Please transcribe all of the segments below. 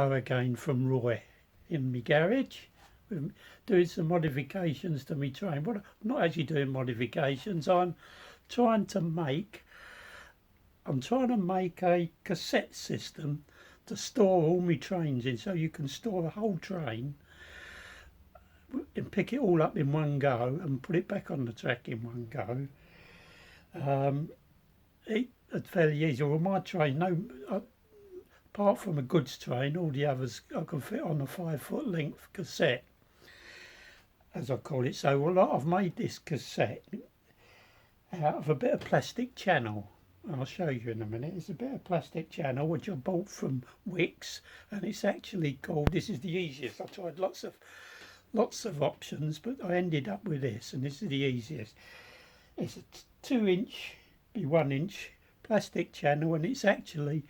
go again from Roy in my garage, doing some modifications to my train. Well, I'm not actually doing modifications. I'm trying to make a cassette system to store all my trains in, so you can store the whole train and pick it all up in one go and put it back on the track in one go. It's fairly easy. Well, my train, apart from a goods train, all the others I can fit on a 5-foot length cassette, as I call it. So I've made this cassette out of a bit of plastic channel. I'll show you in a minute. It's a bit of plastic channel which I bought from Wicks, and it's actually called, this is the easiest. I tried lots of options, but I ended up with this, and this is the easiest. It's a 2-inch by 1-inch plastic channel, and it's actually,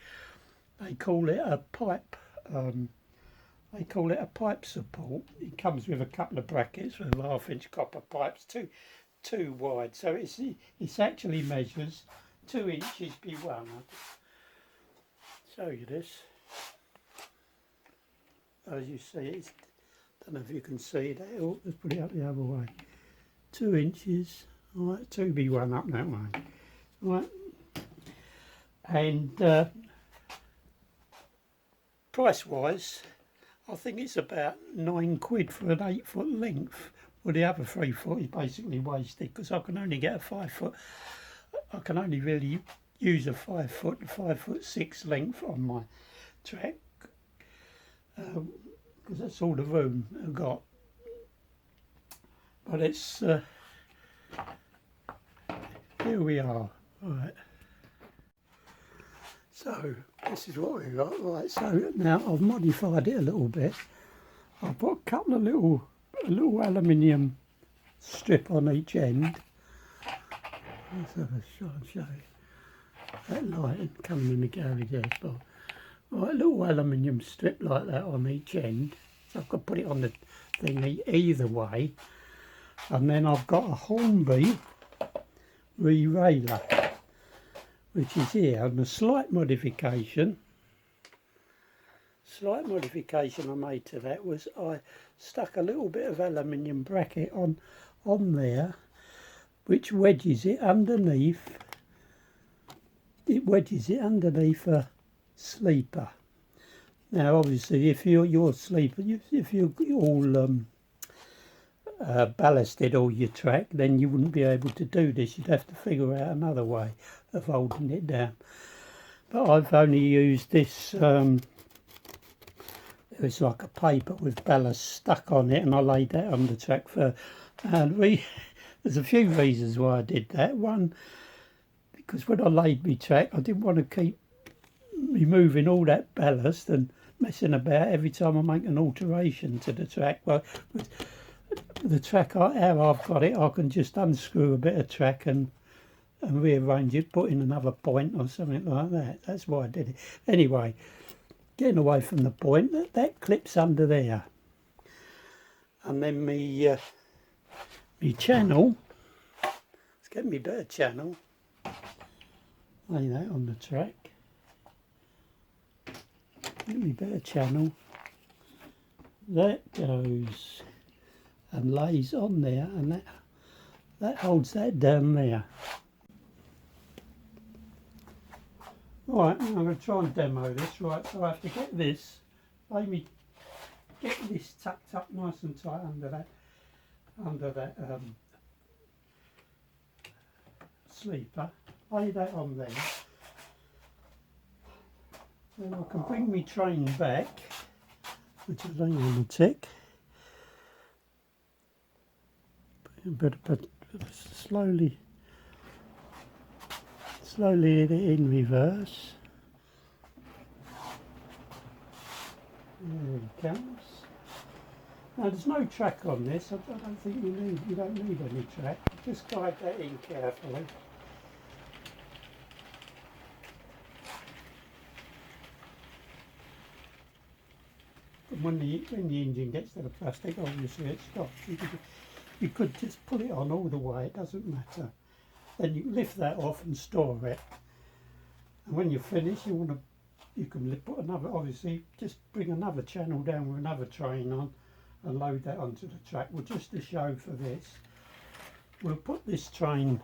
they call it a pipe. They call it a pipe support. It comes with a couple of brackets with 1/2-inch copper pipes, too wide. So it's actually measures 2 inches by 1. I'll show you this. As you see, I don't know if you can see that. Oh, let's put it up the other way. 2 inches, all right, 2 by 1 up that way. All right. And price-wise, I think it's about £9 for an 8-foot length. Well, the other 3 foot is basically wasted because I can only get a 5-foot. I can only really use a 5-foot, 5'6" length on my track because that's all the room I've got. But it's here we are. Right. So this is what we got. Right. So now I've modified it a little bit. I've put a couple of little aluminium strip on each end. Let's have a shot and show you. That light coming in the garage there as well. Right, a little aluminium strip like that on each end. So I've got to put it on the thing either way. And then I've got a Hornby re-railer, which is here. And a slight modification I made to that was I stuck a little bit of aluminium bracket on there, which wedges it underneath. It wedges it underneath a sleeper. Now, obviously, if your sleeper, if you're all ballasted all your track, then you wouldn't be able to do this. You'd have to figure out another way of holding it down. But I've only used this. It's like a paper with ballast stuck on it, and I laid that on the track for. And there's a few reasons why I did that. One, because when I laid my track, I didn't want to keep removing all that ballast and messing about every time I make an alteration to the track. Well, with the track how I've got it, I can just unscrew a bit of track and rearrange it, put in another point or something like that. That's why I did it. Anyway, getting away from the point, that clips under there. And then me channel, let's get me better channel, lay that on the track, get me better channel, that goes and lays on there, and that holds that down there. Right, I'm going to try and demo this. Right, so I have to get this, get this tucked up nice and tight under that sleeper, lay that on there, then I can bring my train back, which is only on the tick, but slowly in reverse. There it comes. Now there's no track on this. I don't think you don't need any track. Just guide that in carefully. And when the engine gets to the plastic, obviously it stops. You could just pull it on all the way. It doesn't matter. Then you lift that off and store it. And when you're finished, you want to you can put another, obviously just bring another channel down with another train on and load that onto the track. Well, just to show for this, we'll put this train,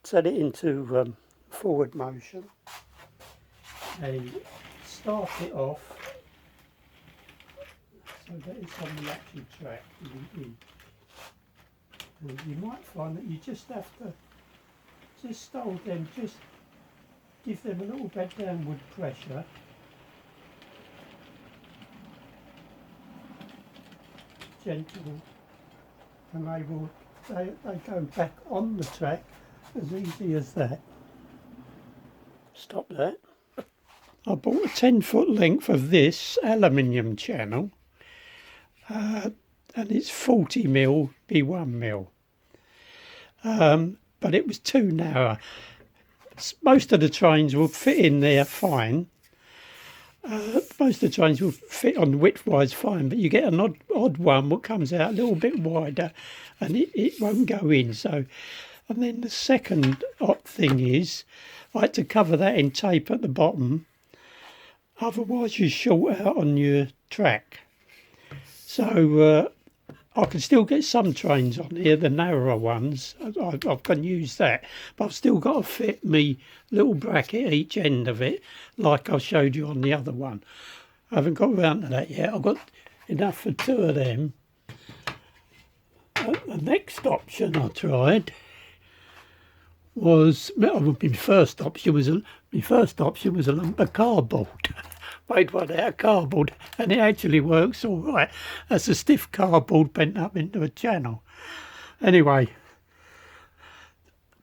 set it into forward motion and start it off so that it's on the actual track. And you might find that you just have to just hold them, just give them a little bit downward pressure. Gentle, and they go back on the track as easy as that. Stop that. I bought a 10-foot length of this aluminium channel, and it's 40mm by 1mm, but it was too narrow. Most of the trains will fit in there fine. Most of the trains will fit on width-wise fine, but you get an odd one that comes out a little bit wider and it won't go in. So, and then the second thing is, I had to cover that in tape at the bottom, otherwise you short out on your track. So I can still get some trains on here, the narrower ones, I can use that, but I've still got to fit me little bracket each end of it, like I showed you on the other one. I haven't got around to that yet. I've got enough for 2 of them. The next option I tried was, my first option was a lump of cardboard. Made one out of cardboard, and it actually works all right. That's a stiff cardboard bent up into a channel. Anyway,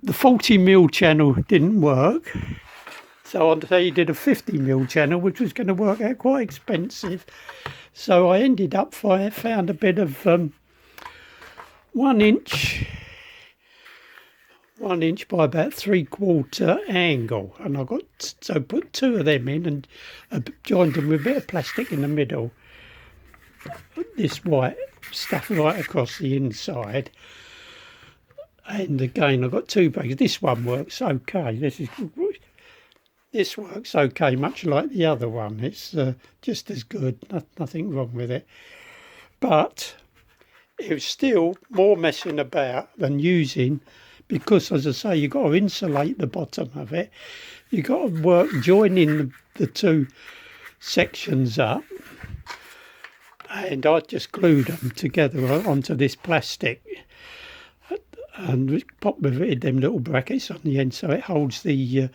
the 40mm channel didn't work, so I did a 50mm channel, which was going to work out quite expensive. So I ended up, I found a bit of 1 inch by about 3/4 angle, and I put 2 of them in and joined them with a bit of plastic in the middle, this white stuff right across the inside. And again, I've got 2 bags. This one works okay. This works okay, much like the other one. It's just as good, nothing wrong with it. But it was still more messing about than using, because, as I say, you've got to insulate the bottom of it. You've got to work joining the 2 sections up. And I just glued them together onto this plastic and popped with it them little brackets on the end so it holds the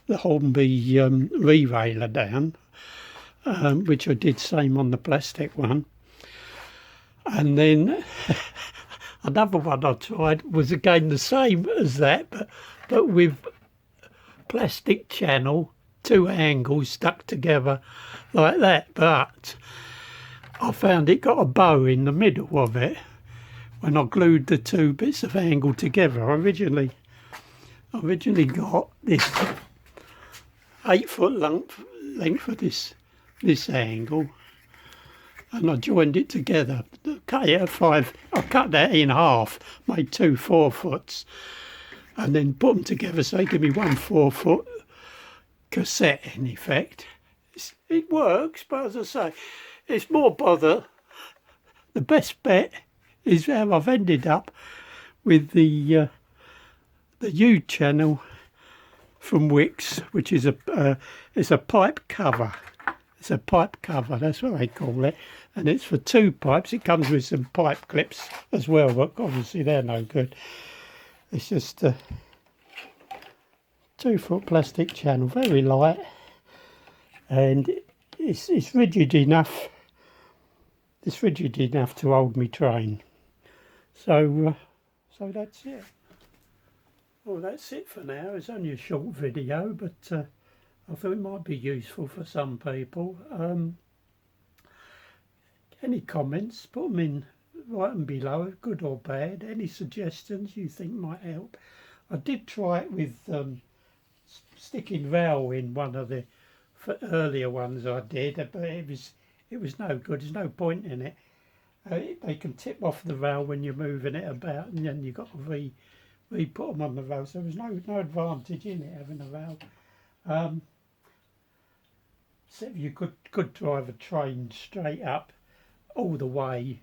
Hornby re-railer down, which I did same on the plastic one. And then another one I tried was again the same as that, but with plastic channel, 2 angles stuck together like that. But I found it got a bow in the middle of it when I glued the 2 bits of angle together. I originally got this 8-foot length of this angle, and I joined it together. I cut that in half, made 2 4-foots, and then put them together so they give me 1 4-foot cassette in effect. It works, but as I say, it's more bother. The best bet is how I've ended up with the U channel from Wicks, which is it's a pipe cover. It's a pipe cover, that's what they call it, and it's for 2 pipes. It comes with some pipe clips as well, but obviously they're no good. It's just a 2-foot plastic channel, very light, and it's rigid enough. It's rigid enough to hold me train. So that's it. Well, that's it for now. It's only a short video, but I thought it might be useful for some people. Any comments, put them in, write them below, good or bad. Any suggestions you think might help. I did try it with sticking rail in one of the earlier ones I did, but it was no good. There's no point in it. They can tip off the rail when you're moving it about, and then you've got to re-put them on the rail. So there's no advantage in it having a rail. So you could drive a train straight up all the way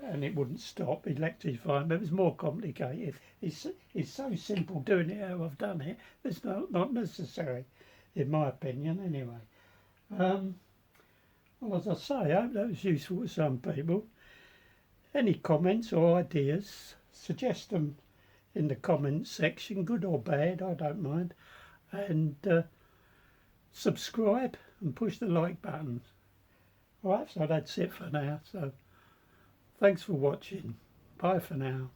and it wouldn't stop, electrifying, but it was more complicated. It's so simple doing it how I've done it. It's not necessary, in my opinion, anyway. Well, as I say, I hope that was useful to some people. Any comments or ideas, suggest them in the comments section, good or bad, I don't mind. And subscribe and push the like button. Alright, so that's it for now. So thanks for watching. Bye for now.